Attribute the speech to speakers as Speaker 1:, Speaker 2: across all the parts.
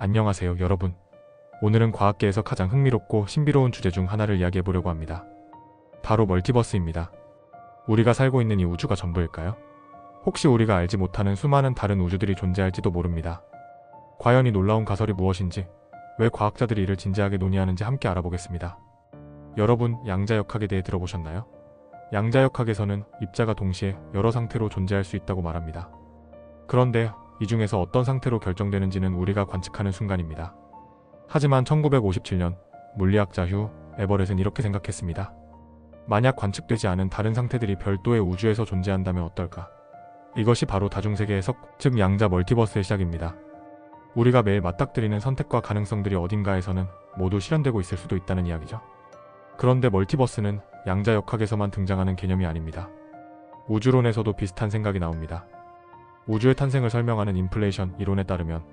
Speaker 1: 안녕하세요, 여러분. 오늘은 과학계에서 가장 흥미롭고 신비로운 주제 중 하나를 이야기해 보려고 합니다. 바로 멀티버스입니다. 우리가 살고 있는 이 우주가 전부일까요? 혹시 우리가 알지 못하는 수많은 다른 우주들이 존재할지도 모릅니다. 과연 이 놀라운 가설이 무엇인지, 왜 과학자들이 이를 진지하게 논의하는지 함께 알아보겠습니다. 여러분, 양자역학에 대해 들어보셨나요? 양자역학에서는 입자가 동시에 여러 상태로 존재할 수 있다고 말합니다. 그런데 이 중에서 어떤 상태로 결정되는지는 우리가 관측하는 순간입니다. 하지만 1957년 물리학자 휴 에버렛은 이렇게 생각했습니다. 만약 관측되지 않은 다른 상태들이 별도의 우주에서 존재한다면 어떨까? 이것이 바로 다중세계 해석, 즉 양자 멀티버스의 시작입니다. 우리가 매일 맞닥뜨리는 선택과 가능성들이 어딘가에서는 모두 실현되고 있을 수도 있다는 이야기죠. 그런데 멀티버스는 양자역학에서만 등장하는 개념이 아닙니다. 우주론에서도 비슷한 생각이 나옵니다. 우주의 탄생을 설명하는 인플레이션 이론에 따르면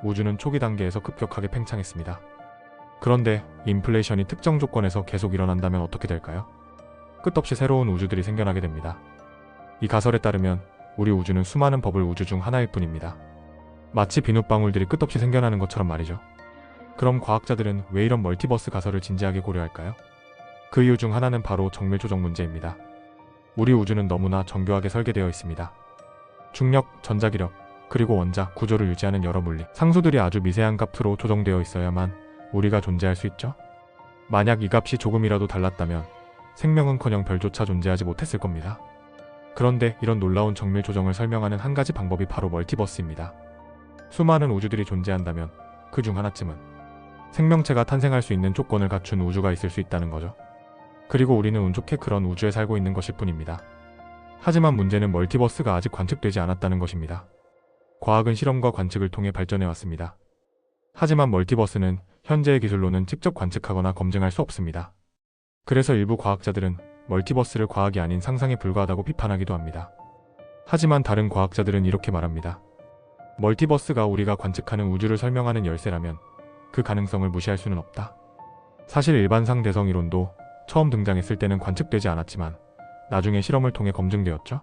Speaker 1: 우주는 초기 단계에서 급격하게 팽창했습니다. 그런데 인플레이션이 특정 조건에서 계속 일어난다면 어떻게 될까요? 끝없이 새로운 우주들이 생겨나게 됩니다. 이 가설에 따르면 우리 우주는 수많은 버블 우주 중 하나일 뿐입니다. 마치 비눗방울들이 끝없이 생겨나는 것처럼 말이죠. 그럼 과학자들은 왜 이런 멀티버스 가설을 진지하게 고려할까요? 그 이유 중 하나는 바로 정밀 조정 문제입니다. 우리 우주는 너무나 정교하게 설계되어 있습니다. 중력, 전자기력, 그리고 원자, 구조를 유지하는 여러 물리, 상수들이 아주 미세한 값으로 조정되어 있어야만 우리가 존재할 수 있죠. 만약 이 값이 조금이라도 달랐다면 생명은커녕 별조차 존재하지 못했을 겁니다. 그런데 이런 놀라운 정밀 조정을 설명하는 한 가지 방법이 바로 멀티버스입니다. 수많은 우주들이 존재한다면 그 중 하나쯤은 생명체가 탄생할 수 있는 조건을 갖춘 우주가 있을 수 있다는 거죠. 그리고 우리는 운 좋게 그런 우주에 살고 있는 것일 뿐입니다. 하지만 문제는 멀티버스가 아직 관측되지 않았다는 것입니다. 과학은 실험과 관측을 통해 발전해 왔습니다. 하지만 멀티버스는 현재의 기술로는 직접 관측하거나 검증할 수 없습니다. 그래서 일부 과학자들은 멀티버스를 과학이 아닌 상상에 불과하다고 비판하기도 합니다. 하지만 다른 과학자들은 이렇게 말합니다. 멀티버스가 우리가 관측하는 우주를 설명하는 열쇠라면 그 가능성을 무시할 수는 없다. 사실 일반상 대성 이론도 처음 등장했을 때는 관측되지 않았지만 나중에 실험을 통해 검증되었죠.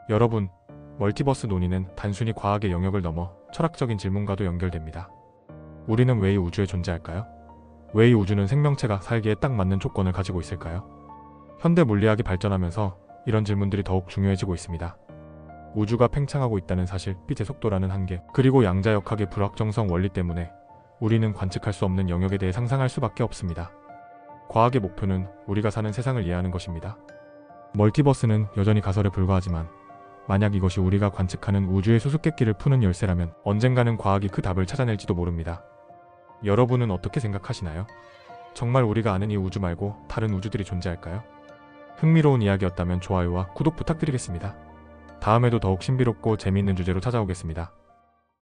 Speaker 1: 여러분, 멀티버스 논의는 단순히 과학의 영역을 넘어 철학적인 질문과도 연결됩니다. 우리는 왜 이 우주에 존재할까요? 왜 이 우주는 생명체가 살기에 딱 맞는 조건을 가지고 있을까요? 현대 물리학이 발전하면서 이런 질문들이 더욱 중요해지고 있습니다. 우주가 팽창하고 있다는 사실, 빛의 속도라는 한계, 그리고 양자역학의 불확정성 원리 때문에 우리는 관측할 수 없는 영역에 대해 상상할 수밖에 없습니다. 과학의 목표는 우리가 사는 세상을 이해하는 것입니다. 멀티버스는 여전히 가설에 불과하지만 만약 이것이 우리가 관측하는 우주의 수수께끼를 푸는 열쇠라면 언젠가는 과학이 그 답을 찾아낼지도 모릅니다. 여러분은 어떻게 생각하시나요? 정말 우리가 아는 이 우주 말고 다른 우주들이 존재할까요? 흥미로운 이야기였다면 좋아요와 구독 부탁드리겠습니다. 다음에도 더욱 신비롭고 재미있는 주제로 찾아오겠습니다.